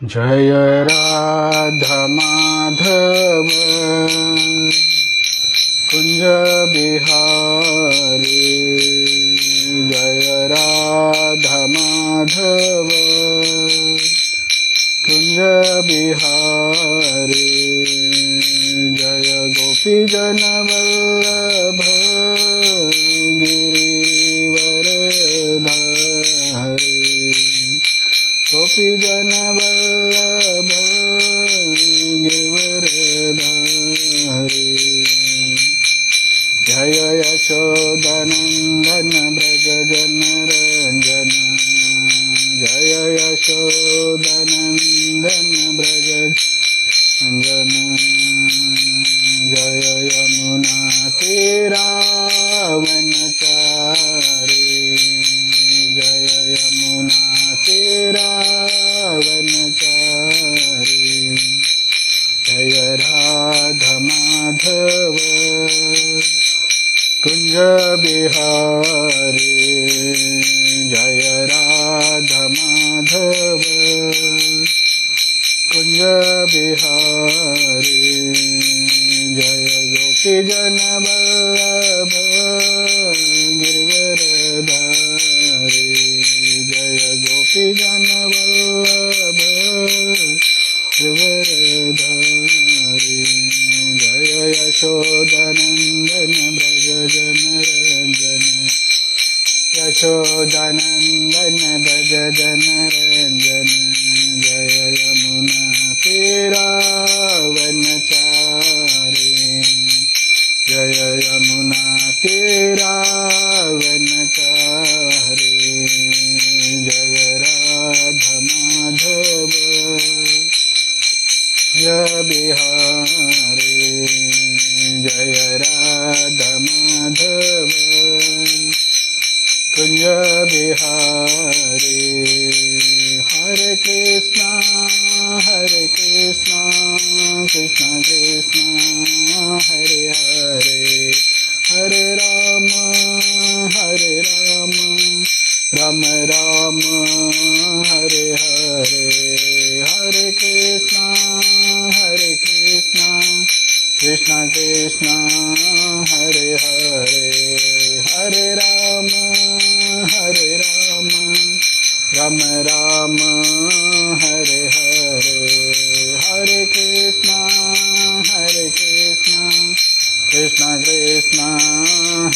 जय राधा माधव कुंज बिहारी। जय राधा माधव कुंज बिहारी। जय गोपी जन वल्लभ गिरिवरधारी। गोपी जन वल्लभ गिरिवरधारी। जय यशोदनंदन व्रज जनरंजन। जय यशोदनंदन व्रज जनरंजन। जय यमुना तीरावनचारी। जय यमुना तीरावनचारी। जय राधा माधव कुंज बिहारी। जय राधा माधव कुंज बिहारी। जय गोपी जन वल्लभ गिरिवरधारी। जय गोपी जन वल्लभ गिरिवरधारी। जय यशोदनंदन व्रज जनरंजन। यशोदनंदन व्रज जनरंजन। जय यमुना तीरावनचारी। जय यमुना तीरावनचारी। जय राधा माधव जय बिहारी। जय राधा माधव कुंज बिहारी। हरे कृष्णा कृष्णा कृष्णा हरे हरे। हरे राम राम राम हरे हरे। हरे कृष्णा कृष्णा कृष्णा हरे हरे। हरे राम राम राम हरे हरे। हरे कृष्णा कृष्णा कृष्णा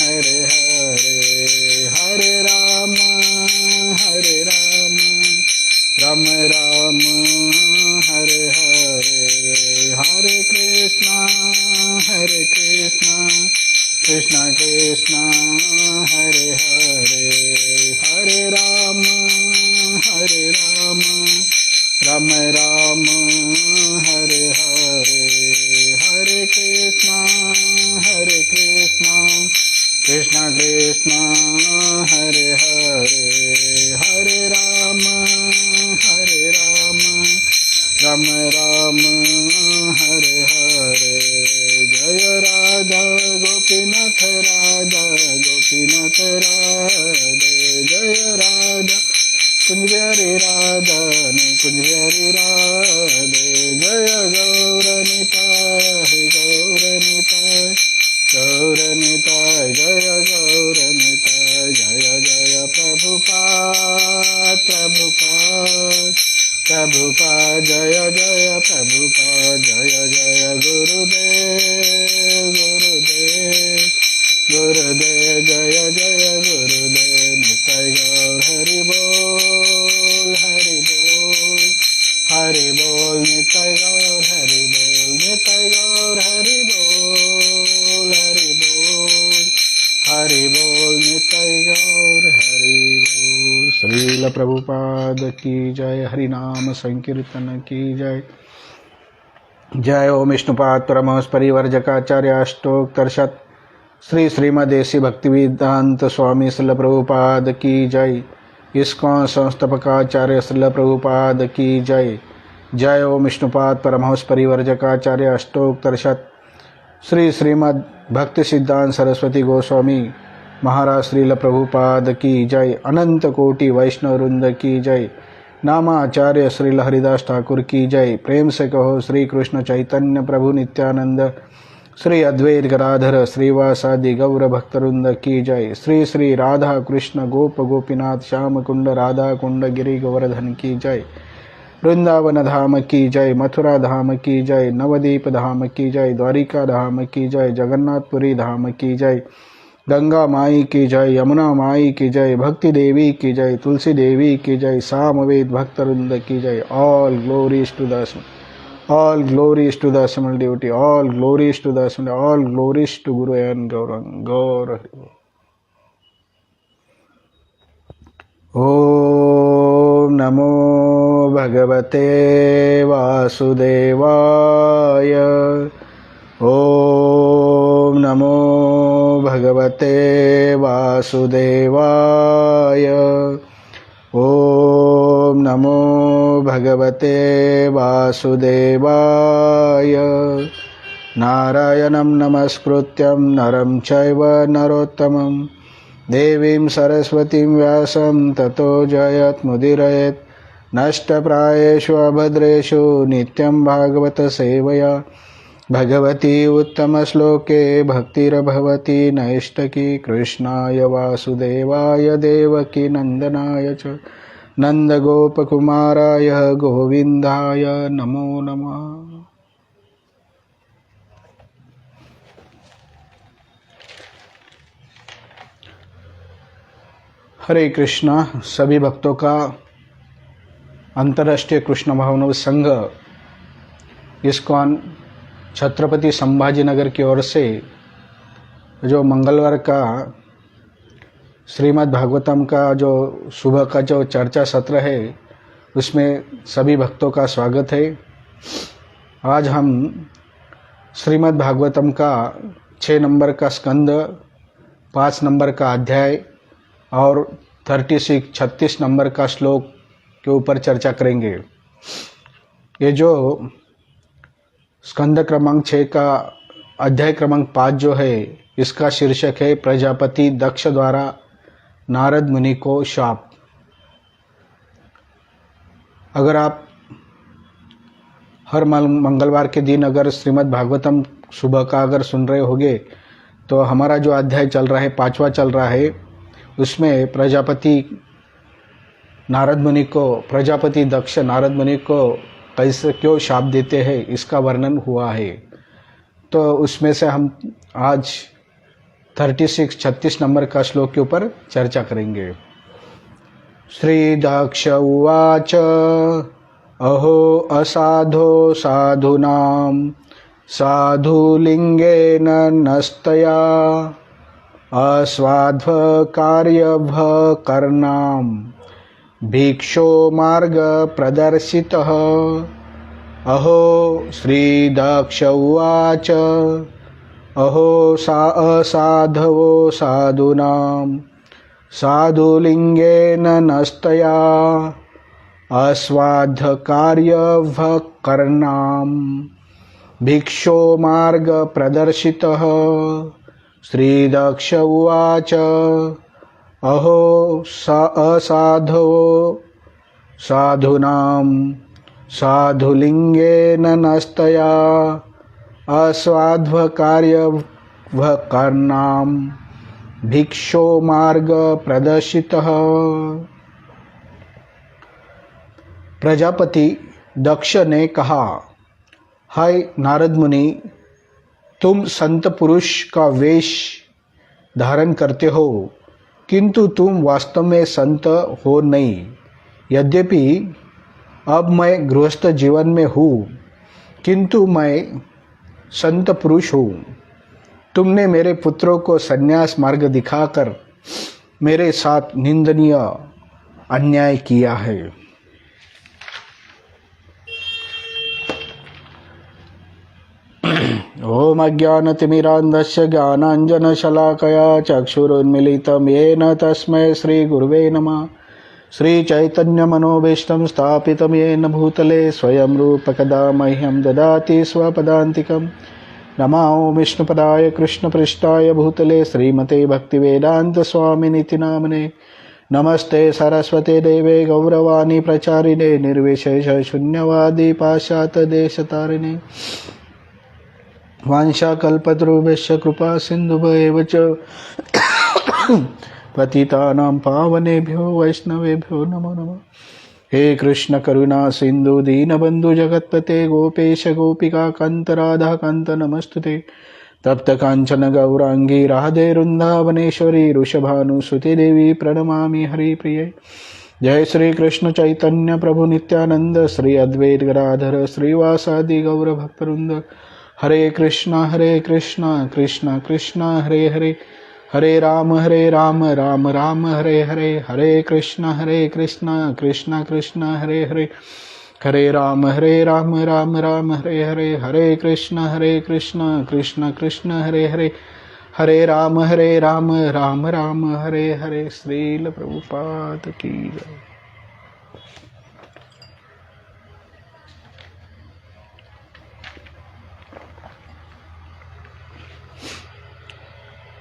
हरे हरे। हरे राम राम राम हरे हरे। हरे कृष्णा कृष्णा कृष्णा हरे हरे। हरे राम राम राम हरे हरे। हरे कृष्णा कृष्णा कृष्णा हरे हरे। हरे राम राम राम हरे हरे। जय राधा गोपीनाथ राधे। जय राधा कुंज बिहारी राधा कुंज बिहारी राधे। जय गौर निताय गौर निताय जय गौर निताय। जय जय प्रभुपाद जय जय प्रभुपाद। जय जय गुरुदेव जय जय गुरुदेव। निताय गौर हरि बोल हरि बोल निताय गौर हरि बोल। निताय गौर हरि बोल हरि बोल निताय गौर हरि बोल। श्रील प्रभुपाद की जय। हरि नाम संकीर्तन की जय। जय ओम विष्णुपाद परमहंस परिवर्जकाचार्य अष्टोत्तरशत श्री श्रीमदेसी भक्तिवेदांत स्वामी श्रील प्रभुपाद की जय। इस्कॉन संस्थापकाचार्य श्रील प्रभुपाद की जय। जय ओम विष्णुपाद परमहंस परिवर्जकाचार्य अष्टोत्तरशत श्री श्रीमद् भक्ति सिद्धांत सरस्वती गोस्वामी महाराज श्रील प्रभुपाद की जय। अनंत कोटि वैष्णव वृंद की जय। नामाचार्य श्री हरिदास ठाकुर की जय। प्रेम से कहो श्री कृष्ण चैतन्य प्रभु नित्यानंद श्री अद्वैत गदाधर श्रीवासादि गौर भक्तवृंद की जय। श्री श्री राधा कृष्ण गोप गोपीनाथ श्याम कुंड राधा कुंड गिरि गोवर्धन की जय। वृंदावन धाम की जय, मथुरा धाम की जय, नवदीप धाम की जय, द्वारिका धाम की जय, जगन्नाथपुरी धाम की जय, गंगा माई की जय, यमुना माई की जय, भक्ति देवी की जय, तुलसी देवी की जय, सामवेद भक्तवृंद की जय। All glories to the all glories to the assembled devotee, all glories to the assembled, all glories to Guru and Gaurang. Gaur. Om Namo Bhagavate Vasudevaya. Om Namo Bhagavate Vasudevaya. Om Namo Bhagavate Vasudevaya. Narayanam namaskrutyam naram chaiva narottamam devim saraswatim vyasam tato jayat mudirayet nashtaprayeshu abhadreshu nityam bhagavata sevaya bhagavati uttamaśloke bhaktirabhavati naishtaki krishnaya vasudevaya devaki nandanaya cha नंद गोप कुमाराय गोविंदाय नमो नमः। हरे कृष्णा। सभी भक्तों का अंतर्राष्ट्रीय कृष्ण भावनव संघ ISKCON Chhatrapati Sambhaji Nagar की ओर से जो मंगलवार का श्रीमद् भागवतम का जो सुबह का जो चर्चा सत्र है उसमें सभी भक्तों का स्वागत है। आज हम श्रीमद् भागवतम का 6 नंबर का स्कंद, 5 नंबर का अध्याय और 36 नंबर का श्लोक के ऊपर चर्चा करेंगे। ये जो स्कंद क्रमांक 6 का अध्याय क्रमांक 5 जो है इसका शीर्षक है प्रजापति दक्ष द्वारा नारद मुनि को शाप। अगर आप हर मंगलवार के दिन अगर श्रीमद् भागवतम सुबह का अगर सुन रहे होगे तो हमारा जो अध्याय चल रहा है 5वां चल रहा है उसमें प्रजापति नारद मुनि को, प्रजापति दक्ष नारद मुनि को कैसे क्यों शाप देते हैं इसका वर्णन हुआ है। तो उसमें से हम आज 36 नंबर का श्लोक के ऊपर चर्चा करेंगे। श्री दक्ष उवाच अहो असाधो साधूनां साधुलिंगेन नस्तया अस्वाध्व कार्यभ कर्णां भिक्षो मार्ग प्रदर्शितः। अहो श्री दक्ष उवाच अहो असाधवो साधूनां साधुलिंगेन नस्तया अस्वाध्वर्यभकर्णां भिक्षो मार्ग प्रदर्शितः। श्रीदक्ष उवाच अहो असाधवो साधूनां साधुलिंगेन नस्तया अस्वाध्वर्यभकर्णां भिक्षो मार्ग प्रदर्शितः। प्रजापति दक्ष ने कहा, हाय नारद मुनि, तुम संत पुरुष का वेश धारण करते हो किंतु तुम वास्तव में संत हो नहीं। यद्यपि अब मैं गृहस्थ जीवन में हूँ किंतु मैं संत पुरुष हूँ। तुमने मेरे पुत्रों को संन्यास मार्ग दिखाकर मेरे साथ निंदनीय अन्याय किया है। ओम अज्ञानतिमिरान्धस्य ज्ञानाञ्जनशलाकया चक्षुरुन्मीलितं येन तस्मै श्रीगुरुवे नमः। श्रीचैतन्यमनोभीष्टं स्थापितं येन भूतले स्वयं रूपकदा मह्यं ददाति स्वपदान्तिकं। नमो विष्णुपदाय कृष्णपृष्ठाय भूतले श्रीमते भक्तिवेदान्तस्वामिनिति नामने। नमस्ते सरस्वते देवे गौरवाणी प्रचारिणे निर्विशेष शून्यवादी पाश्चात्य देश तारिणे वांशाकल्पतरुभ्यश्च कृपा सिन्धुभ्येव च पतितानां पावनेभ्यो वैष्णवेभ्यो नमो नमः। हे कृष्ण करुणा सिंधु दीनबंधु जगत्पते गोपेश गोपिका कांत राधा कांत नमस्तुते। तप्त कांचन गौरांगी राधे वृंदावनेश्वरी वृषभानुसुते देवी प्रणमामि हरिप्रिये। जय श्री कृष्ण चैतन्य प्रभु नित्यानंद श्री अद्वैत गदाधर श्रीवासादि गौर भक्तवृंद। हरे कृष्णा कृष्णा कृष्णा हरे हरे, हरे राम राम राम हरे हरे, हरे कृष्णा कृष्णा कृष्णा हरे हरे, हरे राम राम राम हरे हरे, हरे कृष्णा कृष्णा कृष्णा हरे हरे, हरे राम राम राम हरे हरे। श्रील प्रभुपाद की जय।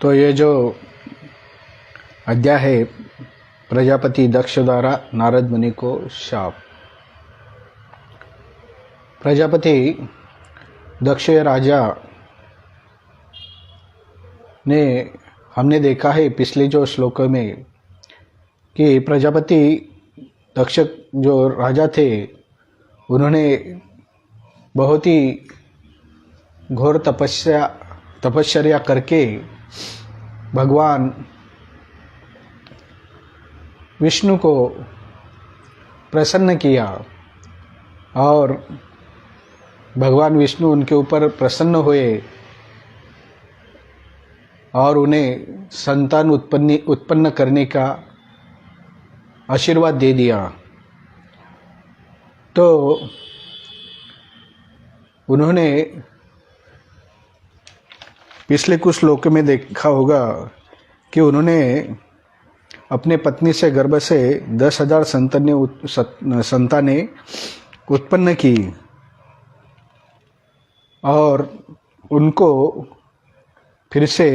तो ये जो अध्याय है, प्रजापति दक्ष द्वारा नारद मुनि को शाप। प्रजापति दक्ष राजा ने, हमने देखा है पिछले जो श्लोकों में कि प्रजापति दक्ष जो राजा थे उन्होंने बहुत ही घोर तपस्या करके भगवान विष्णु को प्रसन्न किया और भगवान विष्णु उनके ऊपर प्रसन्न हुए और उन्हें संतान उत्पन्न करने का आशीर्वाद दे दिया। तो उन्होंने पिछले कुछ श्लोक में देखा होगा कि उन्होंने अपने पत्नी से गर्भ से 10,000 संतानें उत्पन्न की और उनको फिर से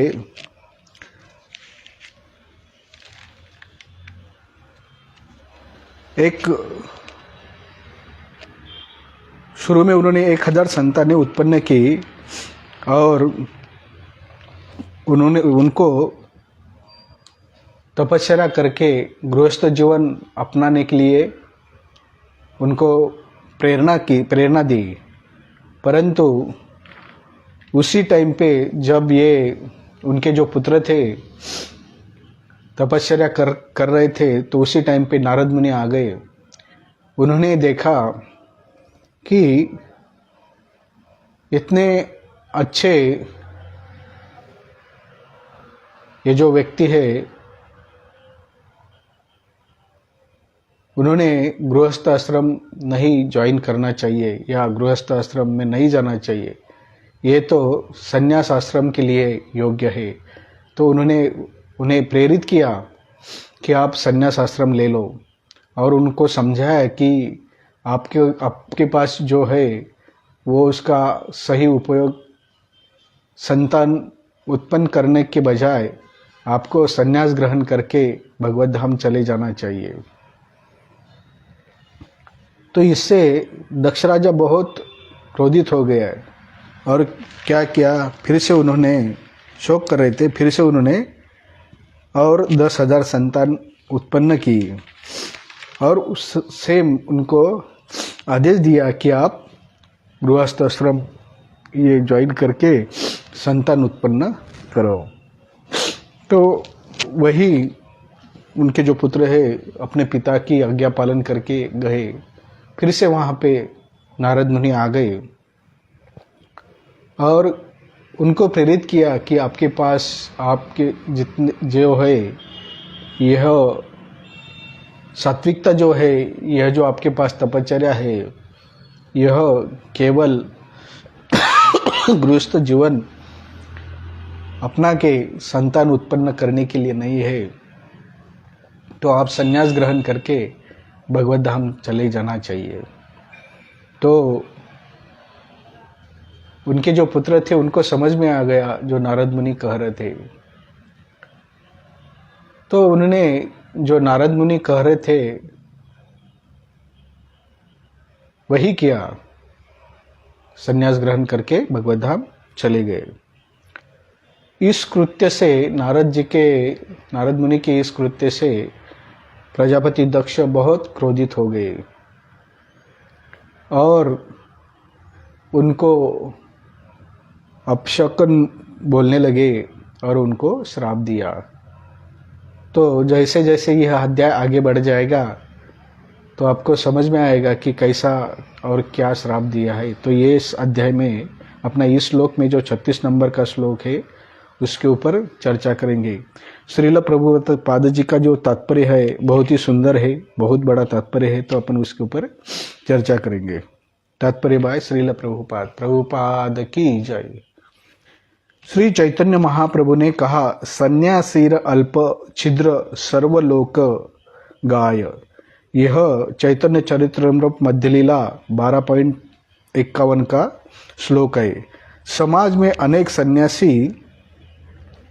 शुरू में उन्होंने 1,000 संतानें उत्पन्न की और उन्होंने उनको तपस्या करके गृहस्थ जीवन अपनाने के लिए उनको प्रेरणा दी। परंतु उसी टाइम पे जब ये उनके जो पुत्र थे तपस्या कर रहे थे तो उसी टाइम पे नारद मुनि आ गए। उन्होंने देखा कि इतने अच्छे ये जो व्यक्ति है उन्होंने गृहस्थ आश्रम नहीं ज्वाइन करना चाहिए या गृहस्थ आश्रम में नहीं जाना चाहिए, ये तो संन्यास आश्रम के लिए योग्य है। तो उन्होंने उन्हें प्रेरित किया कि आप संन्यास आश्रम ले लो और उनको समझाया कि आपके पास जो है वो उसका सही उपयोग संतान उत्पन्न करने के बजाय आपको संन्यास ग्रहण करके भगवत धाम चले जाना चाहिए। तो इससे दक्ष राजा बहुत क्रोधित हो गया और क्या किया, फिर से उन्होंने शोक कर रहे थे, फिर से उन्होंने और 10,000 संतान उत्पन्न की और उससे उनको आदेश दिया कि आप गृहस्थ आश्रम ये ज्वाइन करके संतान उत्पन्न करो। तो वही उनके जो पुत्र है अपने पिता की आज्ञा पालन करके गए। फिर से वहाँ पे नारद मुनि आ गए और उनको प्रेरित किया कि आपके पास आपके जितने जो है यह सात्विकता जो है, यह जो आपके पास तपश्चर्या है, यह केवल गृहस्थ जीवन अपना के संतान उत्पन्न करने के लिए नहीं है। तो आप संन्यास ग्रहण करके भगवत धाम चले जाना चाहिए। तो उनके जो पुत्र थे उनको समझ में आ गया जो नारद मुनि कह रहे थे। तो उन्होंने जो नारद मुनि कह रहे थे वही किया, संन्यास ग्रहण करके भगवत धाम चले गए। इस कृत्य से नारद मुनि के इस कृत्य से प्रजापति दक्ष बहुत क्रोधित हो गए और उनको अपशकुन बोलने लगे और उनको श्राप दिया। तो जैसे जैसे यह अध्याय आगे बढ़ जाएगा तो आपको समझ में आएगा कि कैसा और क्या श्राप दिया है। तो ये इस अध्याय में अपना इस श्लोक में जो 36 नंबर का श्लोक है उसके ऊपर चर्चा करेंगे। श्रील प्रभुपाद जी का जो तात्पर्य है बहुत ही सुंदर है, बहुत बड़ा तात्पर्य है, तो अपन उसके ऊपर चर्चा करेंगे। तात्पर्य बाय श्रील प्रभुपाद की जय। श्री चैतन्य महाप्रभु ने कहा, सन्यासीर अल्प छिद्र सर्वलोक गाय। यह चैतन्य चरित्रामृत मध्यलीला 12.51 का श्लोक है। समाज में अनेक सन्यासी,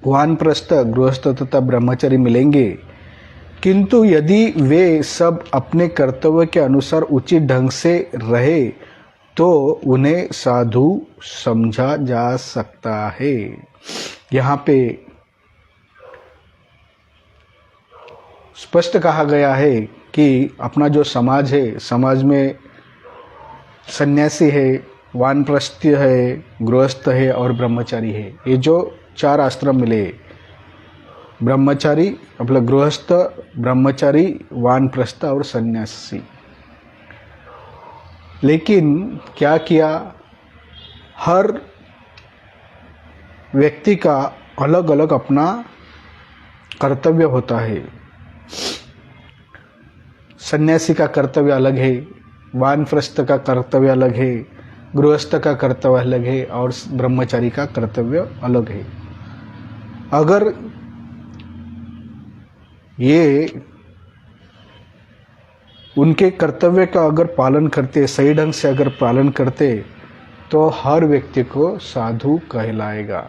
वानप्रस्थ, गृहस्थ तथा ब्रह्मचारी मिलेंगे, किंतु यदि वे सब अपने कर्तव्य के अनुसार उचित ढंग से रहे तो उन्हें साधु समझा जा सकता है। यहाँ पे स्पष्ट कहा गया है कि अपना जो समाज है, समाज में सन्यासी है, वानप्रस्थ है, गृहस्थ है और ब्रह्मचारी है। ये जो 4 आश्रम मिले, ब्रह्मचारी मतलब गृहस्थ, ब्रह्मचारी, वानप्रस्थ और सन्यासी। लेकिन क्या किया, हर व्यक्ति का अलग अलग अपना कर्तव्य होता है। सन्यासी का कर्तव्य अलग है, वानप्रस्थ का कर्तव्य अलग है, गृहस्थ का कर्तव्य अलग है और ब्रह्मचारी का कर्तव्य अलग है। अगर ये उनके कर्तव्य का अगर पालन करते, सही ढंग से अगर पालन करते तो हर व्यक्ति को साधु कहलाएगा।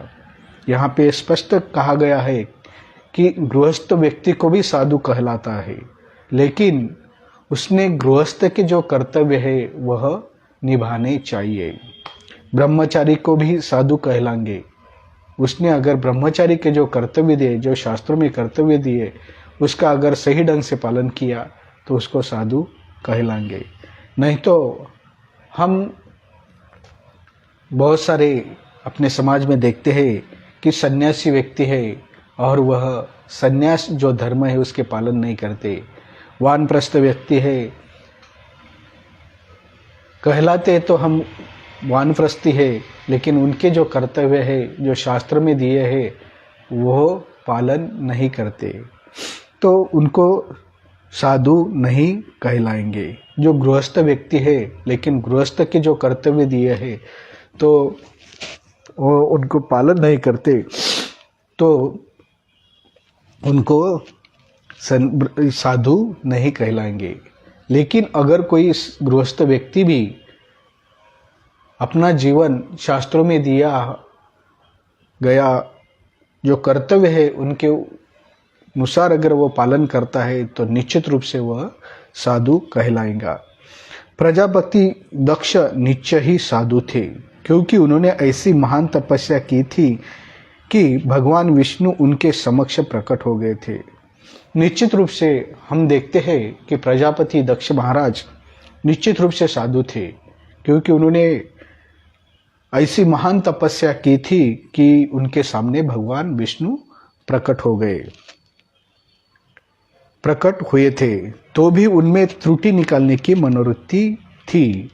यहाँ पे स्पष्ट कहा गया है कि गृहस्थ व्यक्ति को भी साधु कहलाता है, लेकिन उसने गृहस्थ के जो कर्तव्य है वह निभाने चाहिए। ब्रह्मचारी को भी साधु कहलाएंगे, उसने अगर ब्रह्मचारी के जो कर्तव्य दिए, जो शास्त्रों में कर्तव्य दिए, उसका अगर सही ढंग से पालन किया तो उसको साधु कहलाएंगे। नहीं तो हम बहुत सारे अपने समाज में देखते हैं कि सन्यासी व्यक्ति है और वह सन्यास जो धर्म है उसके पालन नहीं करते। वानप्रस्थ व्यक्ति है, कहलाते तो हम वानप्रस्थी है, लेकिन उनके जो कर्तव्य है, जो शास्त्र में दिए हैं, वो पालन नहीं करते, तो उनको साधु नहीं कहलाएंगे। जो गृहस्थ व्यक्ति है लेकिन गृहस्थ के जो कर्तव्य दिए हैं तो वो उनको पालन नहीं करते, तो उनको साधु नहीं कहलाएंगे। लेकिन अगर कोई गृहस्थ व्यक्ति भी अपना जीवन शास्त्रों में दिया गया जो कर्तव्य है उनके अनुसार अगर वो पालन करता है तो निश्चित रूप से वह साधु कहलाएगा। प्रजापति दक्ष निश्चय ही साधु थे, क्योंकि उन्होंने ऐसी महान तपस्या की थी कि भगवान विष्णु उनके समक्ष प्रकट हो गए थे। निश्चित रूप से हम देखते हैं कि प्रजापति दक्ष महाराज निश्चित रूप से साधु थे, क्योंकि उन्होंने ऐसी महान तपस्या की थी कि उनके सामने भगवान विष्णु प्रकट हुए थे, तो भी उनमें त्रुटि निकालने की मनोवृत्ति थी।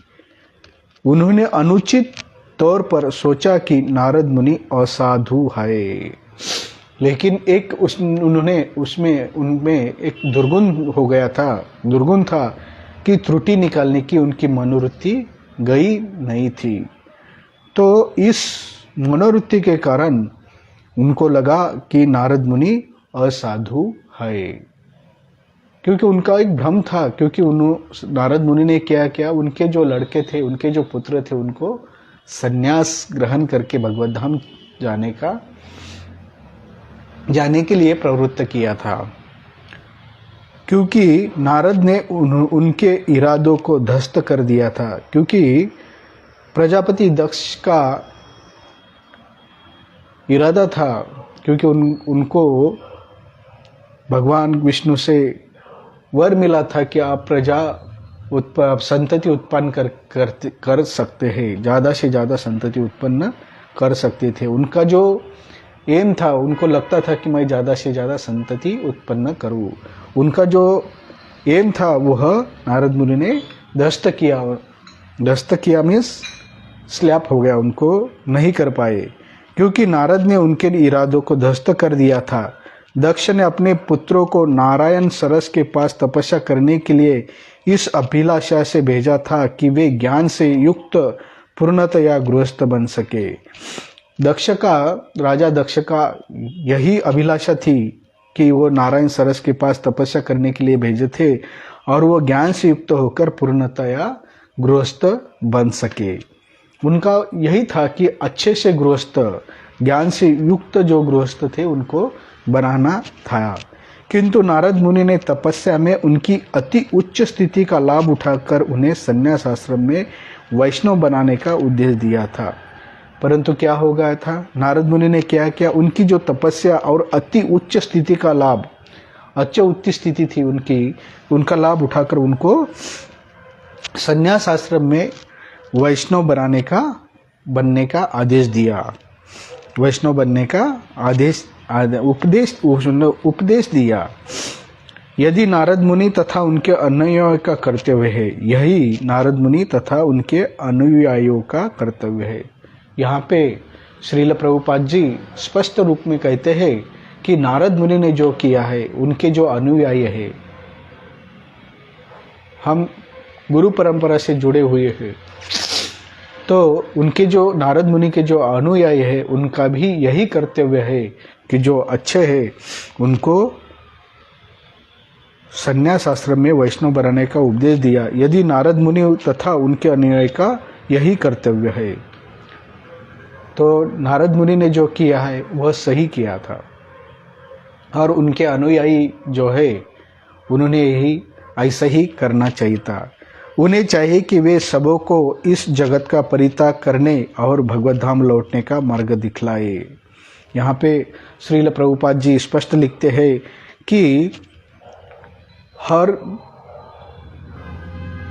उन्होंने अनुचित तौर पर सोचा कि नारद मुनि असाधु है, लेकिन उनमें एक दुर्गुण था कि त्रुटि निकालने की उनकी मनोवृत्ति गई नहीं थी। तो इस मनोवृत्ति के कारण उनको लगा कि नारद मुनि असाधु है, क्योंकि उनका एक भ्रम था। क्योंकि नारद मुनि ने क्या किया, उनके जो लड़के थे, उनके जो पुत्र थे, उनको सन्यास ग्रहण करके भगवत धाम जाने के लिए प्रवृत्त किया था। क्योंकि नारद ने उनके इरादों को ध्वस्त कर दिया था। क्योंकि प्रजापति दक्ष का इरादा था, क्योंकि उनको भगवान विष्णु से वर मिला था कि आप संतति उत्पन्न कर सकते हैं, ज़्यादा से ज़्यादा संतति उत्पन्न कर सकते थे। उनका जो एम था, उनको लगता था कि मैं ज़्यादा से ज़्यादा संतति उत्पन्न करूं। उनका जो एम था वह नारद मुनि ने ध्वस्त किया मीन्स स्लैप हो गया, उनको नहीं कर पाए। क्योंकि नारद ने उनके इरादों को ध्वस्त कर दिया था। दक्ष ने अपने पुत्रों को नारायण सरस के पास तपस्या करने के लिए इस अभिलाषा से भेजा था कि वे ज्ञान से युक्त पूर्णतया गृहस्थ बन सके। राजा दक्ष का यही अभिलाषा थी कि वो नारायण सरस के पास तपस्या करने के लिए भेजे थे और वो ज्ञान से युक्त होकर पूर्णतया गृहस्थ बन सके। उनका यही था कि अच्छे से गृहस्थ, ज्ञान से युक्त जो गृहस्थ थे उनको बनाना था। किंतु नारद मुनि ने तपस्या में उनकी अति उच्च स्थिति का लाभ उठाकर उन्हें संन्यास आश्रम में वैष्णव बनाने का उद्देश्य दिया था। परंतु क्या हो गया था, नारद मुनि ने क्या किया, उनकी जो तपस्या और अति उच्च स्थिति का लाभ, अच्छी उच्च स्थिति थी उनकी, उनका लाभ उठाकर उनको संन्यास आश्रम में वैष्णव बनने का आदेश दिया। वैष्णव बनने का उपदेश दिया। यदि नारद मुनि तथा उनके अनुयायियों का कर्तव्य है, यही नारद मुनि तथा उनके अनुयायियों का कर्तव्य है। यहाँ पे श्रील प्रभुपाद जी स्पष्ट रूप में कहते हैं कि नारद मुनि ने जो किया है, उनके जो अनुयायी है, हम गुरु परंपरा से जुड़े हुए हैं, तो उनके जो नारद मुनि के जो अनुयायी है, उनका भी यही कर्तव्य है कि जो अच्छे हैं उनको संन्यास आश्रम में वैष्णव बनाने का उपदेश दिया। यदि नारद मुनि तथा उनके अनुयायी का यही कर्तव्य है, तो नारद मुनि ने जो किया है वह सही किया था, और उनके अनुयायी जो है उन्होंने यही ऐसा ही करना चाहिए था। उन्हें चाहिए कि वे सबों को इस जगत का परित्याग करने और भगवत धाम लौटने का मार्ग दिखलाए। यहाँ पे श्रील प्रभुपाद जी स्पष्ट लिखते हैं कि हर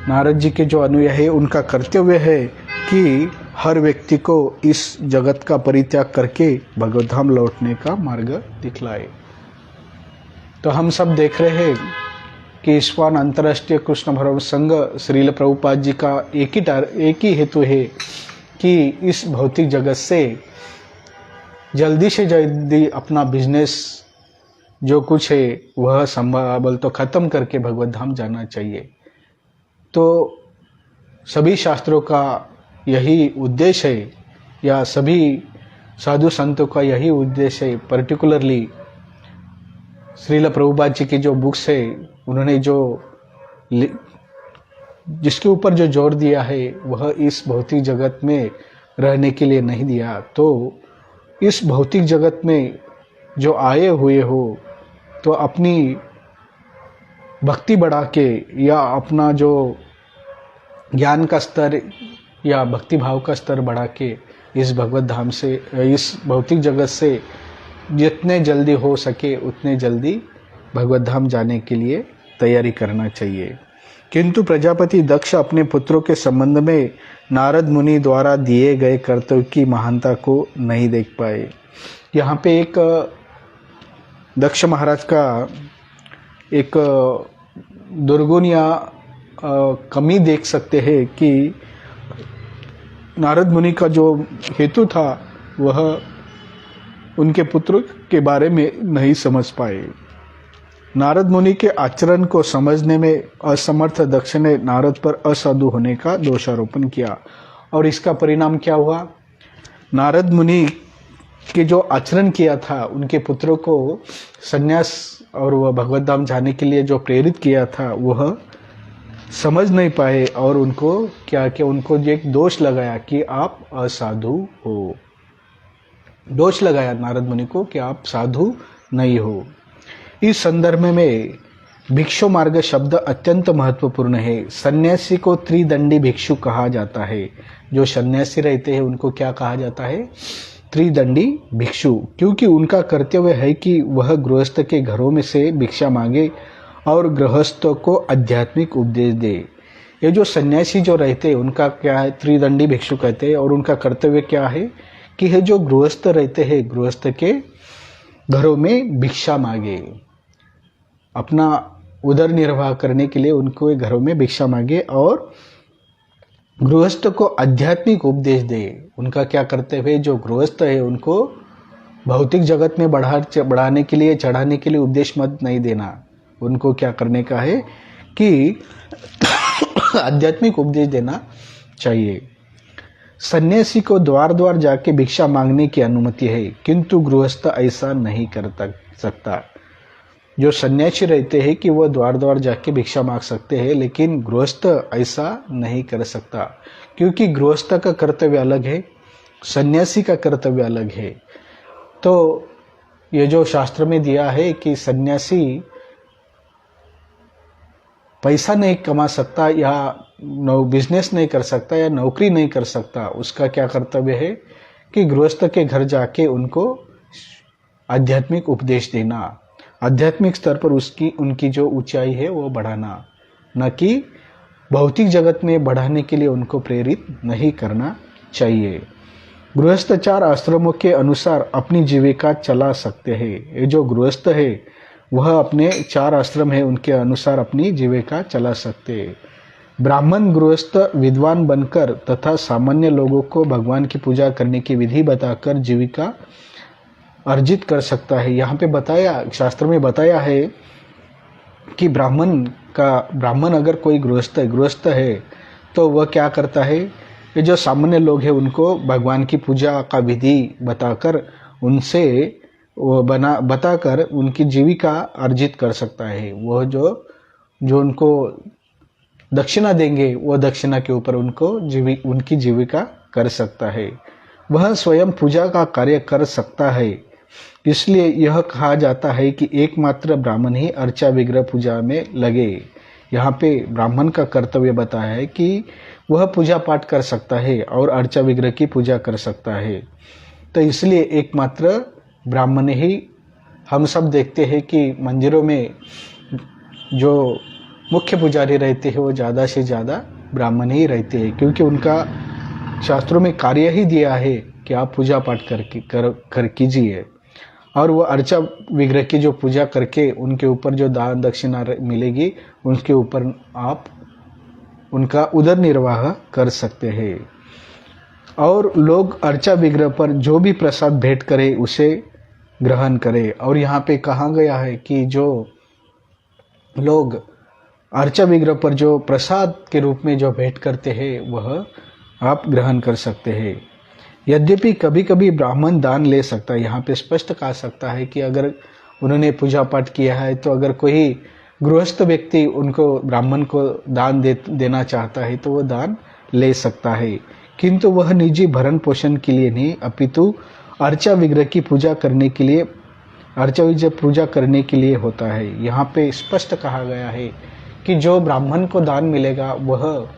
नारद जी के जो अनुयायी है, उनका कर्तव्य है कि हर व्यक्ति को इस जगत का परित्याग करके भगवत धाम लौटने का मार्ग दिखलाए। तो हम सब देख रहे हैं कि इस्कॉन अंतर्राष्ट्रीय कृष्ण भक्त संघ श्रील प्रभुपाद जी का एक ही हेतु है कि इस भौतिक जगत से जल्दी से जल्दी अपना बिजनेस जो कुछ है वह संभाल तो खत्म करके भगवत धाम जाना चाहिए। तो सभी शास्त्रों का यही उद्देश्य है, या सभी साधु संतों का यही उद्देश्य है। पर्टिकुलरली श्रील प्रभुपाद जी की जो बुक्स है, उन्होंने जो जिसके ऊपर जो जोर दिया है वह इस भौतिक जगत में रहने के लिए नहीं दिया। तो इस भौतिक जगत में जो आए हुए हो, तो अपनी भक्ति बढ़ा के या अपना जो ज्ञान का स्तर या भक्ति भाव का स्तर बढ़ा के इस भगवत धाम से, इस भौतिक जगत से जितने जल्दी हो सके उतने जल्दी भगवत धाम जाने के लिए तैयारी करना चाहिए। किंतु प्रजापति दक्ष अपने पुत्रों के संबंध में नारद मुनि द्वारा दिए गए कर्तव्य की महानता को नहीं देख पाए। यहाँ पे एक दक्ष महाराज का एक दुर्गुण या कमी देख सकते हैं कि नारद मुनि का जो हेतु था वह उनके पुत्र के बारे में नहीं समझ पाए। नारद मुनि के आचरण को समझने में असमर्थ दक्ष ने नारद पर असाधु होने का दोषारोपण किया, और इसका परिणाम क्या हुआ, नारद मुनि के जो आचरण किया था, उनके पुत्रों को संन्यास और वह भगवत धाम जाने के लिए जो प्रेरित किया था वह समझ नहीं पाए, और उनको क्या किया, उनको एक दोष लगाया कि आप असाधु हो। दोष लगाया नारद मुनि को कि आप साधु नहीं हो। इस संदर्भ में भिक्षु मार्ग शब्द अत्यंत महत्वपूर्ण है। सन्यासी को त्रिदंडी भिक्षु कहा जाता है। जो सन्यासी रहते हैं उनको क्या कहा जाता है? त्रिदंडी भिक्षु, क्योंकि उनका कर्तव्य है कि वह गृहस्थ के घरों में से भिक्षा मांगे और गृहस्थों को आध्यात्मिक उपदेश दे। ये जो सन्यासी जो रहते हैं उनका क्या है? त्रिदंडी भिक्षु कहते हैं। और उनका कर्तव्य क्या है कि ये जो गृहस्थ रहते हैं गृहस्थ के घरों में भिक्षा मांगे, अपना उदर निर्वाह करने के लिए उनको घरों में भिक्षा मांगे और गृहस्थ को आध्यात्मिक उपदेश दे। उनका क्या कर्तव्य है? जो गृहस्थ है उनको भौतिक जगत में बढ़ाने के लिए, चढ़ाने के लिए उपदेश मत नहीं देना। उनको क्या करने का है कि आध्यात्मिक उपदेश देना चाहिए। सन्यासी को द्वार द्वार जाके भिक्षा मांगने की अनुमति है, किंतु गृहस्थ ऐसा नहीं कर सकता। जो सन्यासी रहते हैं कि वह द्वार द्वार जाके भिक्षा मांग सकते हैं, लेकिन गृहस्थ ऐसा नहीं कर सकता, क्योंकि गृहस्थ का कर्तव्य अलग है, सन्यासी का कर्तव्य अलग है। तो ये जो शास्त्र में दिया है कि सन्यासी पैसा नहीं कमा सकता या बिजनेस नहीं कर सकता या नौकरी नहीं कर सकता, उसका क्या कर्तव्य है कि गृहस्थ के घर जाके उनको आध्यात्मिक उपदेश देना, आध्यात्मिक स्तर पर उनकी जो ऊंचाई है वो बढ़ाना, न कि भौतिक जगत में बढ़ाने के लिए उनको प्रेरित नहीं करना चाहिए। गृहस्थ 4 आश्रमों के अनुसार अपनी जीविका चला सकते हैं। ये जो गृहस्थ है वह अपने 4 आश्रम है उनके अनुसार अपनी जीविका चला सकते हैं। ब्राह्मण गृहस्थ विद्वान बनकर तथा सामान्य लोगों को भगवान की पूजा करने की विधि बताकर जीविका अर्जित कर सकता है। यहाँ पे बताया, शास्त्र में बताया है कि ब्राह्मण अगर कोई गृहस्थ है तो वह क्या करता है? ये जो सामान्य लोग हैं उनको भगवान की पूजा का विधि बताकर बताकर उनकी जीविका अर्जित कर सकता है। वह जो उनको दक्षिणा देंगे वो दक्षिणा के ऊपर उनकी जीविका कर सकता है। वह स्वयं पूजा का कार्य कर सकता है। इसलिए यह कहा जाता है कि एकमात्र ब्राह्मण ही अर्चा विग्रह पूजा में लगे। यहाँ पे ब्राह्मण का कर्तव्य बताया है कि वह पूजा पाठ कर सकता है और अर्चा विग्रह की पूजा कर सकता है। तो इसलिए एकमात्र ब्राह्मण ही, हम सब देखते हैं कि मंदिरों में जो मुख्य पुजारी रहते हैं वो ज़्यादा से ज़्यादा ब्राह्मण ही रहते हैं, क्योंकि उनका शास्त्रों में कार्य ही दिया है कि आप पूजा पाठ कर कीजिए। और वो अर्चा विग्रह की जो पूजा करके उनके ऊपर जो दान दक्षिणा मिलेगी उसके ऊपर आप उनका उदर निर्वाह कर सकते हैं। और लोग अर्चा विग्रह पर जो भी प्रसाद भेंट करे उसे ग्रहण करे। और यहाँ पे कहा गया है कि जो लोग अर्चा विग्रह पर जो प्रसाद के रूप में जो भेंट करते हैं वह आप ग्रहण कर सकते हैं। यद्यपि कभी कभी ब्राह्मण दान ले सकता है। यहाँ पे स्पष्ट कहा सकता है कि अगर उन्होंने पूजा पाठ किया है तो अगर कोई गृहस्थ व्यक्ति उनको ब्राह्मण को दान देना चाहता है तो वह दान ले सकता है, किंतु वह निजी भरण पोषण के लिए नहीं, अपितु अर्चा विग्रह की पूजा करने के लिए, अर्चा विग्रह पूजा करने के लिए होता है। यहाँ पे स्पष्ट कहा गया है कि जो ब्राह्मण को दान मिलेगा वह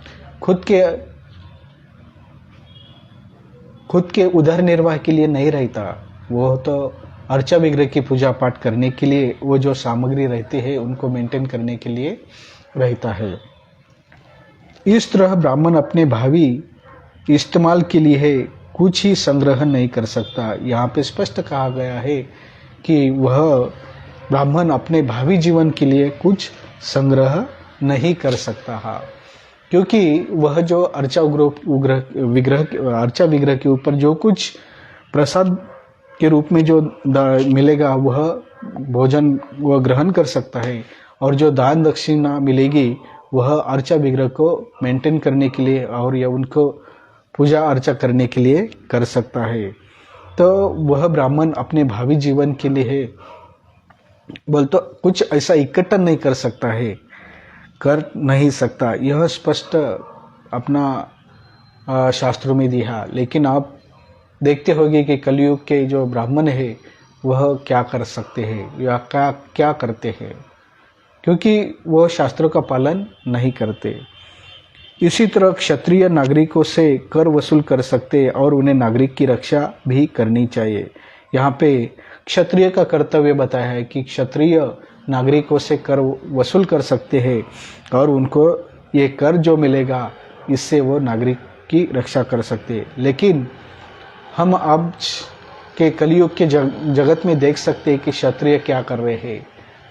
खुद के उदर निर्वाह के लिए नहीं रहता, वह तो अर्चा विग्रह की पूजा पाठ करने के लिए, वो जो सामग्री रहती है उनको मेंटेन करने के लिए रहता है। इस तरह ब्राह्मण अपने भावी इस्तेमाल के लिए कुछ ही संग्रह नहीं कर सकता। यहाँ पे स्पष्ट कहा गया है कि वह ब्राह्मण अपने भावी जीवन के लिए कुछ संग्रह नहीं कर सकता है, क्योंकि वह जो अर्चा विग्रह के ऊपर जो कुछ प्रसाद के रूप में जो मिलेगा वह भोजन वह ग्रहण कर सकता है, और जो दान दक्षिणा मिलेगी वह अर्चा विग्रह को मेंटेन करने के लिए और या उनको पूजा अर्चा करने के लिए कर सकता है। तो वह ब्राह्मण अपने भावी जीवन के लिए तो कुछ ऐसा इकट्ठा नहीं कर सकता है, कर नहीं सकता। यह स्पष्ट अपना शास्त्रों में दिया। लेकिन आप देखते होंगे कि कलयुग के जो ब्राह्मण है वह क्या कर सकते हैं या क्या करते हैं। क्योंकि वो शास्त्रों का पालन नहीं करते। इसी तरह क्षत्रिय नागरिकों से कर वसूल कर सकते और उन्हें नागरिक की रक्षा भी करनी चाहिए। यहाँ पे क्षत्रिय का कर्तव्य बताया है कि क्षत्रिय नागरिकों से कर वसूल कर सकते हैं और उनको ये कर जो मिलेगा इससे वो नागरिक की रक्षा कर सकते हैं। लेकिन हम अब के कलयुग के जगत में देख सकते हैं कि क्षत्रिय क्या कर रहे हैं।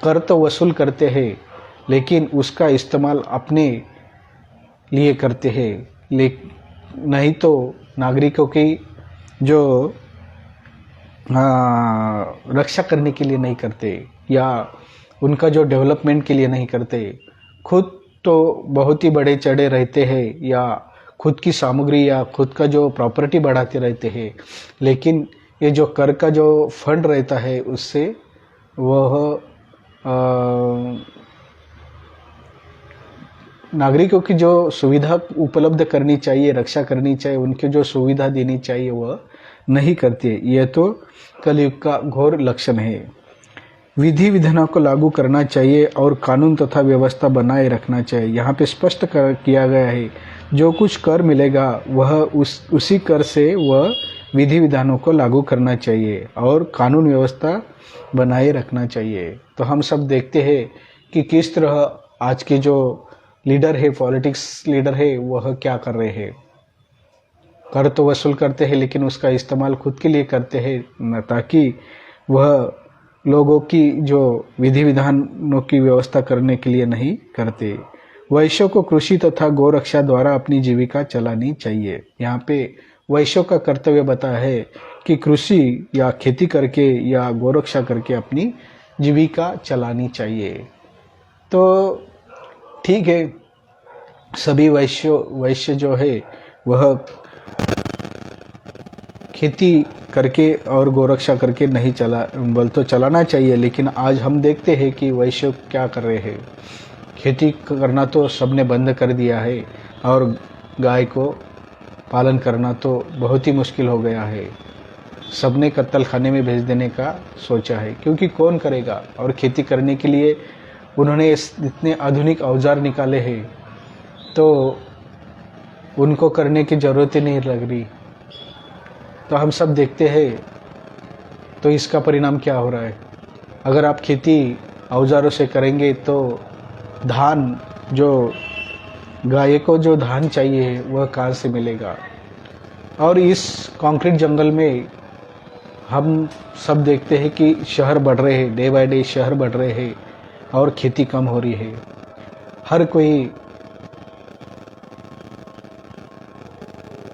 कर तो वसूल करते हैं लेकिन उसका इस्तेमाल अपने लिए करते हैं, नहीं तो नागरिकों की जो रक्षा करने के लिए नहीं करते या उनका जो डेवलपमेंट के लिए नहीं करते। खुद तो बहुत ही बड़े चढ़े रहते हैं या खुद की सामग्री या खुद का जो प्रॉपर्टी बढ़ाते रहते हैं, लेकिन ये जो कर का जो फंड रहता है उससे वह नागरिकों की जो सुविधा उपलब्ध करनी चाहिए, रक्षा करनी चाहिए, उनकी जो सुविधा देनी चाहिए वह नहीं करती है। यह तो कलयुग का घोर लक्षण है। विधि विधानों को लागू करना चाहिए और कानून तथा व्यवस्था बनाए रखना चाहिए। यहाँ पे स्पष्ट किया गया है जो कुछ कर मिलेगा वह उसी कर से वह विधि विधानों को लागू करना चाहिए और कानून व्यवस्था बनाए रखना चाहिए। तो हम सब देखते हैं कि किस तरह आज के जो लीडर है, पॉलिटिक्स लीडर है, वह क्या कर रहे हैं। कर तो वसूल करते हैं लेकिन उसका इस्तेमाल खुद के लिए करते हैं, ताकि वह लोगों की जो विधि विधानों की व्यवस्था करने के लिए नहीं करते। वैश्यों को कृषि तथा गौरक्षा द्वारा अपनी जीविका चलानी चाहिए। यहाँ पे वैश्यों का कर्तव्य बताया है कि कृषि या खेती करके या गौरक्षा करके अपनी जीविका चलानी चाहिए। तो ठीक है, सभी वैश्य जो है वह खेती करके और गौरक्षा करके नहीं तो चलाना चाहिए। लेकिन आज हम देखते हैं कि वैश्य क्या कर रहे हैं। खेती करना तो सबने बंद कर दिया है और गाय को पालन करना तो बहुत ही मुश्किल हो गया है। सबने कत्तल खाने में भेज देने का सोचा है, क्योंकि कौन करेगा। और खेती करने के लिए उन्होंने इतने आधुनिक औजार निकाले हैं तो उनको करने की ज़रूरत ही नहीं लग रही। तो हम सब देखते हैं तो इसका परिणाम क्या हो रहा है। अगर आप खेती औजारों से करेंगे तो धान, जो गाय को जो धान चाहिए वह कहाँ से मिलेगा। और इस कंक्रीट जंगल में हम सब देखते हैं कि शहर बढ़ रहे हैं, डे बाय डे शहर बढ़ रहे हैं और खेती कम हो रही है। हर कोई,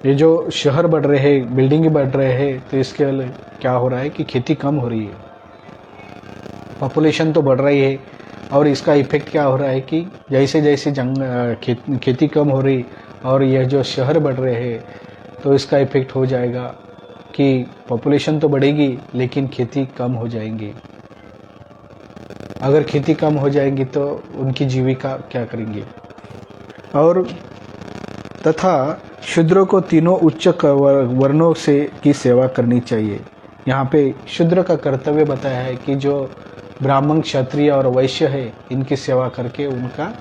ये जो शहर बढ़ रहे हैं, बिल्डिंग बढ़ रहे हैं, तो इसके क्या हो रहा है कि खेती कम हो रही है, पॉपुलेशन तो बढ़ रही है। और इसका इफेक्ट क्या हो रहा है कि जैसे जैसे खेती कम हो रही और यह जो शहर बढ़ रहे हैं, तो इसका इफेक्ट हो जाएगा कि पॉपुलेशन तो बढ़ेगी लेकिन खेती कम हो जाएंगी। अगर खेती कम हो जाएगी तो उनकी जीविका क्या करेंगे। और तथा शूद्रों को तीनों उच्च वर्णों से की सेवा करनी चाहिए। यहाँ पे शूद्र का कर्तव्य बताया है कि जो ब्राह्मण, क्षत्रिय और वैश्य है, इनकी सेवा करके उनका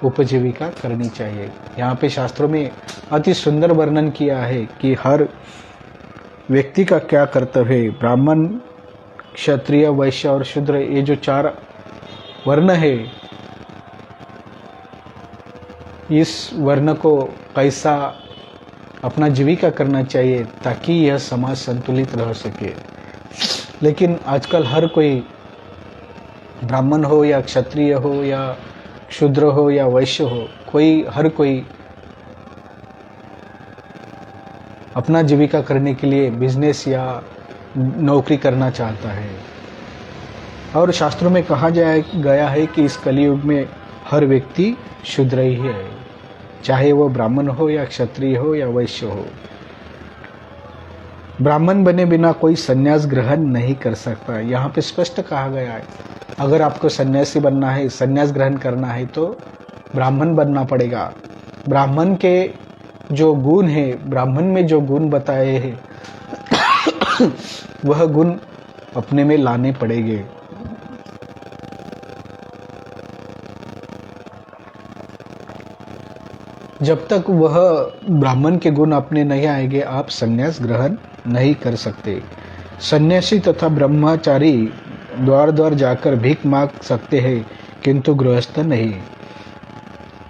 उपजीविका करनी चाहिए। यहाँ पे शास्त्रों में अति सुंदर वर्णन किया है कि हर व्यक्ति का क्या कर्तव्य है। ब्राह्मण, क्षत्रिय, वैश्य और शूद्र, ये जो 4 वर्ण है, इस वर्ण को कैसा अपना जीविका करना चाहिए ताकि यह समाज संतुलित रह सके। लेकिन आजकल हर कोई, ब्राह्मण हो या क्षत्रिय हो या शूद्र हो या वैश्य हो, हर कोई अपना जीविका करने के लिए बिजनेस या नौकरी करना चाहता है। और शास्त्रों में कहा गया है कि इस कलयुग में हर व्यक्ति शूद्र ही है, चाहे वो ब्राह्मण हो या क्षत्रिय हो या वैश्य हो। ब्राह्मण बने बिना कोई संन्यास ग्रहण नहीं कर सकता। यहाँ पे स्पष्ट कहा गया है, अगर आपको सन्यासी बनना है, संन्यास ग्रहण करना है तो ब्राह्मण बनना पड़ेगा। ब्राह्मण के जो गुण है, ब्राह्मण में जो गुण बताए हैं वह गुण अपने में लाने पड़ेंगे। जब तक वह ब्राह्मण के गुण अपने नहीं आएंगे आप संन्यास ग्रहण नहीं कर सकते। सन्यासी तथा ब्रह्मचारी द्वार द्वार जाकर भीख मांग सकते हैं किंतु गृहस्थ नहीं।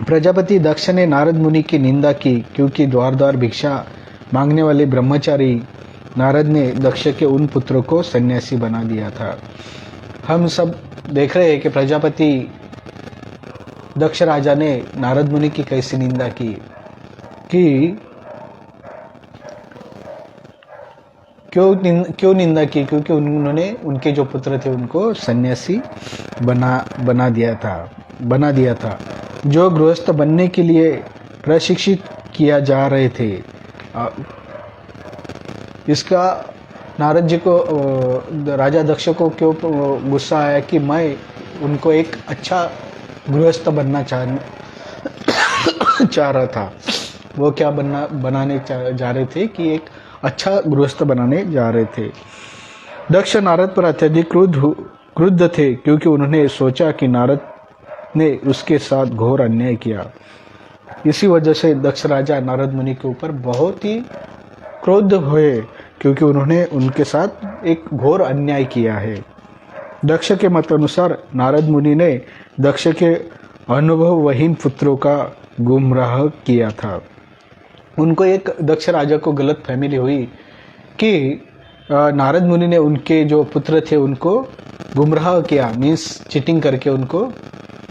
प्रजापति दक्ष ने नारद मुनि की निंदा की क्योंकि द्वार द्वार भिक्षा मांगने वाले ब्रह्मचारी नारद ने दक्ष के उन पुत्रों को सन्यासी बना दिया था। हम सब देख रहे हैं कि प्रजापति दक्ष राजा ने नारद मुनि की कैसी निंदा की कि क्यों निंदा की, क्योंकि उन्होंने उनके जो पुत्र थे उनको सन्यासी बना दिया था जो गृहस्थ बनने के लिए प्रशिक्षित किया जा रहे थे। इसका नारद जी को राजा दक्ष को क्यों गुस्सा आया कि मैं उनको एक अच्छा गृहस्थ बनना चाह रहा था। वो क्या बनाने जा रहे थे कि एक अच्छा गृहस्थ बनाने जा रहे थे। दक्ष नारद पर अत्यधिक क्रुद्ध थे क्योंकि उन्होंने सोचा कि नारद ने उसके साथ घोर अन्याय किया। इसी वजह से दक्ष राजा नारद मुनि के ऊपर बहुत ही क्रोध हुए क्योंकि उन्होंने उनके साथ एक घोर अन्याय किया है। दक्ष के मत अनुसार नारद मुनि ने दक्ष के अनुभवहीन पुत्रों का गुमराह किया था। उनको एक दक्ष राजा को गलत फहमी हुई कि नारद मुनि ने उनके जो पुत्र थे उनको गुमराह किया, मीन्स चीटिंग करके उनको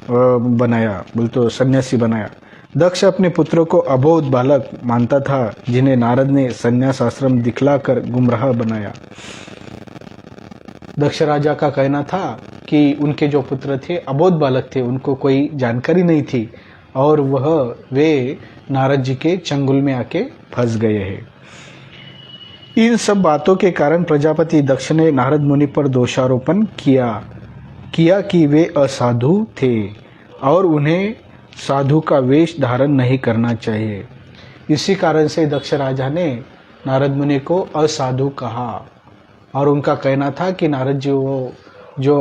बनाया, बोल तो सन्यासी बनाया। दक्ष अपने पुत्रों को अबोध बालक मानता था जिन्हें नारद ने सन्यास आश्रम दिखलाकर गुमराह बनाया। दक्ष राजा का कहना था कि उनके जो पुत्र थे अबोध बालक थे, उनको कोई जानकारी नहीं थी और वे नारद जी के चंगुल में आके फंस गए हैं। इन सब बातों के कारण प्रजापति दक्ष ने नारद मुनि पर दोषारोपण किया कि वे असाधु थे और उन्हें साधु का वेश धारण नहीं करना चाहिए। इसी कारण से दक्ष राजा ने नारद मुनि को असाधु कहा और उनका कहना था कि नारद जी वो जो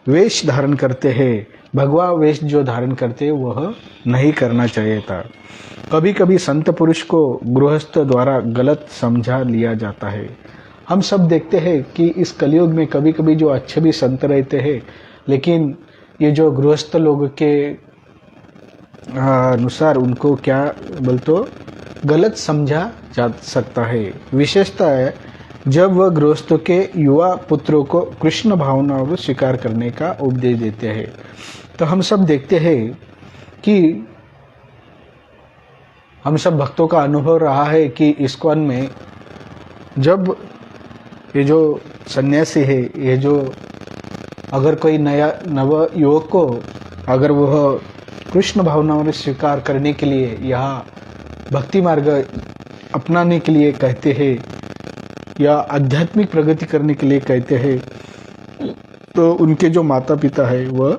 वेश धारण करते हैं, भगवा वेश जो धारण करते हैं वह नहीं करना चाहिए था। कभी कभी संत पुरुष को गृहस्थ द्वारा गलत समझा लिया जाता है। हम सब देखते हैं कि इस कलयुग में कभी कभी जो अच्छे भी संत रहते हैं, लेकिन ये जो गृहस्थ लोग के अनुसार उनको क्या बोलते गलत समझा जा सकता है। विशेषता है जब वह गृहस्थों के युवा पुत्रों को कृष्ण भावनाओं को स्वीकार करने का उपदेश देते हैं। तो हम सब देखते हैं कि हम सब भक्तों का अनुभव रहा है कि इस्कॉन में जब ये जो सन्यासी है, ये जो अगर कोई नव युवक को अगर वह कृष्ण भावनाओं ने स्वीकार करने के लिए यहाँ भक्ति मार्ग अपनाने के लिए कहते हैं या आध्यात्मिक प्रगति करने के लिए कहते हैं, तो उनके जो माता पिता है वह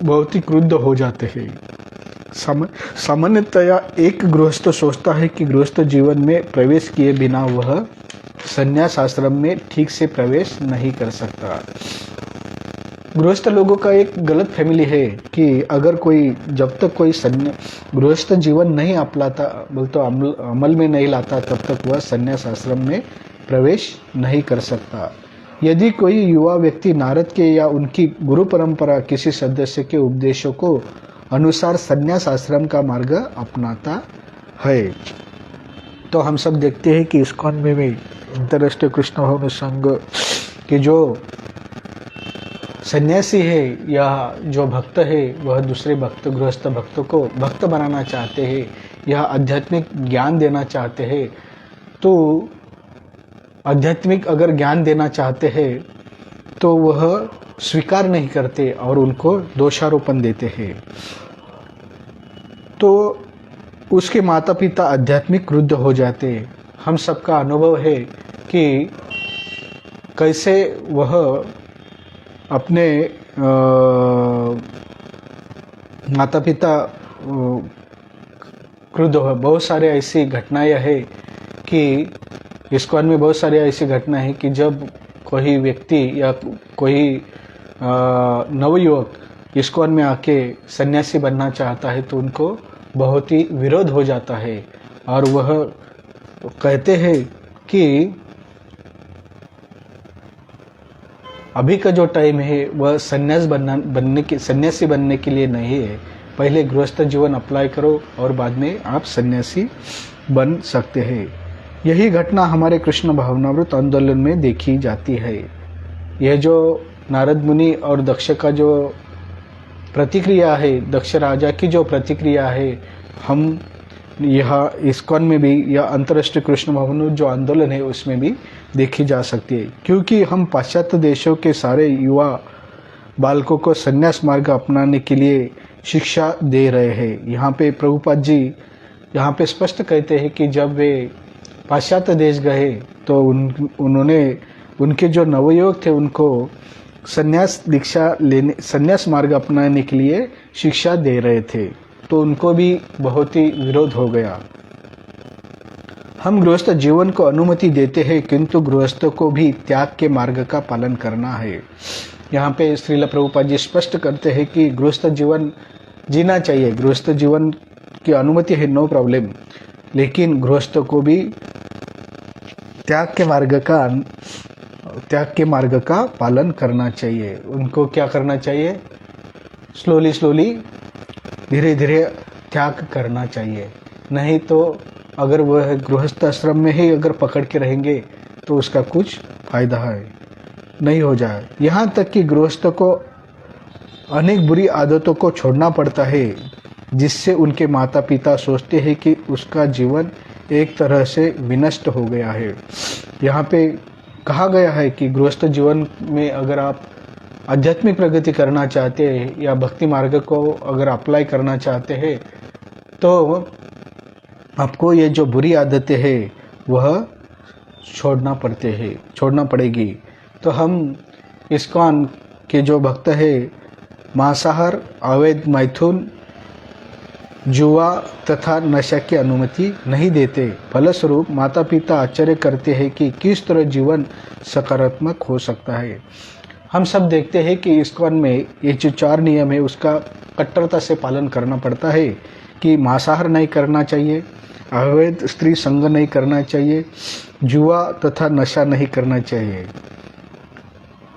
बहुत ही क्रुद्ध हो जाते हैं। सामान्यतया एक गृहस्थ सोचता है कि गृहस्थ जीवन में प्रवेश किए बिना वह संन्यास आश्रम में ठीक से प्रवेश नहीं कर सकता। गृहस्थ लोगों का एक गलत फैमिली है कि अगर कोई जब तक कोई गृहस्थ जीवन नहीं अपनाता बोलते अमल में नहीं लाता तब तक वह संन्यास आश्रम में प्रवेश नहीं कर सकता। यदि कोई युवा व्यक्ति नारद के या उनकी गुरु परंपरा किसी सदस्य के उपदेशों को अनुसार संन्यास आश्रम का मार्ग अपनाता है, तो हम सब देखते हैं कि इस्कॉन में भी अंतर्राष्ट्रीय कृष्ण भक्ति संघ के जो सन्यासी है या जो भक्त है वह दूसरे भक्त गृहस्थ भक्तों को भक्त बनाना चाहते हैं या आध्यात्मिक ज्ञान देना चाहते हैं, तो आध्यात्मिक अगर ज्ञान देना चाहते हैं तो वह स्वीकार नहीं करते और उनको दोषारोपण देते हैं। तो उसके माता पिता आध्यात्मिक क्रुद्ध हो जाते। हम सबका अनुभव है कि कैसे वह अपने माता पिता क्रुद्ध हो। बहुत सारे ऐसी घटनाएं हैं कि इस्कॉन में बहुत सारी ऐसी घटना है कि जब कोई व्यक्ति या कोई नवयुवक इस्कॉन में आके सन्यासी बनना चाहता है तो उनको बहुत ही विरोध हो जाता है और वह कहते हैं कि अभी का जो टाइम है वह सन्यासी बनने के लिए नहीं है। पहले गृहस्थ जीवन अप्लाई करो और बाद में आप सन्यासी बन सकते हैं। यही घटना हमारे कृष्ण भावनामृत आंदोलन में देखी जाती है। यह जो नारद मुनि और दक्ष का जो प्रतिक्रिया है, दक्ष राजा की जो प्रतिक्रिया है, हम यह इस्कॉन में भी या अंतर्राष्ट्रीय कृष्ण भावनामृत जो आंदोलन है उसमें भी देखी जा सकती है। क्योंकि हम पाश्चात्य देशों के सारे युवा बालकों को संन्यास मार्ग अपनाने के लिए शिक्षा दे रहे हैं। यहाँ पे प्रभुपाद जी यहाँ पे स्पष्ट कहते हैं कि जब वे पाश्चात्य देश गए तो उन्होंने उनके जो नवयुवक थे उनको संन्यास मार्ग अपनाने के लिए शिक्षा दे रहे थे, तो उनको भी बहुत ही विरोध हो गया। हम गृहस्थ जीवन को अनुमति देते हैं, किंतु गृहस्थों को भी त्याग के मार्ग का पालन करना है। यहाँ पे श्रील प्रभुपाद जी स्पष्ट करते हैं कि गृहस्थ जीवन जीना चाहिए, गृहस्थ जीवन की अनुमति है, नो प्रॉब्लम, लेकिन गृहस्थों को भी त्याग के मार्ग का पालन करना चाहिए। उनको क्या करना चाहिए? स्लोली धीरे धीरे त्याग करना चाहिए। नहीं तो अगर वह गृहस्थ आश्रम में ही अगर पकड़ के रहेंगे तो उसका कुछ फायदा है नहीं हो जाए। यहाँ तक कि गृहस्थ को अनेक बुरी आदतों को छोड़ना पड़ता है, जिससे उनके माता पिता सोचते हैं कि उसका जीवन एक तरह से विनष्ट हो गया है। यहाँ पे कहा गया है कि गृहस्थ जीवन में अगर आप आध्यात्मिक प्रगति करना चाहते हैं या भक्ति मार्ग को अगर अप्लाई करना चाहते हैं तो आपको ये जो बुरी आदतें हैं वह छोड़ना पड़ेगी। तो हम इस्कॉन के जो भक्त हैं मांसाहार, अवैध मैथुन, जुआ तथा नशा की अनुमति नहीं देते। फलस्वरूप माता पिता आश्चर्य करते हैं कि किस तरह जीवन सकारात्मक हो सकता है। हम सब देखते हैं कि इस्कॉन में ये जो 4 नियम है उसका कट्टरता से पालन करना पड़ता है कि मांसाहार नहीं करना चाहिए, अवैध स्त्री संग नहीं करना चाहिए, जुआ तथा नशा नहीं करना चाहिए।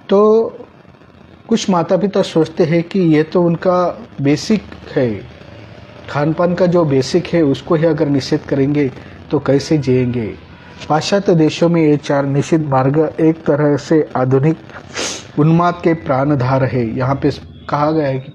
तो कुछ माता पिता सोचते हैं कि ये तो उनका बेसिक है, खान पान का जो बेसिक है उसको ही अगर निषेध करेंगे तो कैसे जिएंगे। पाश्चात्य देशों में ये 4 निषिद्ध मार्ग एक तरह से आधुनिक उन्माद के प्राणधार है। यहाँ पे कहा गया है कि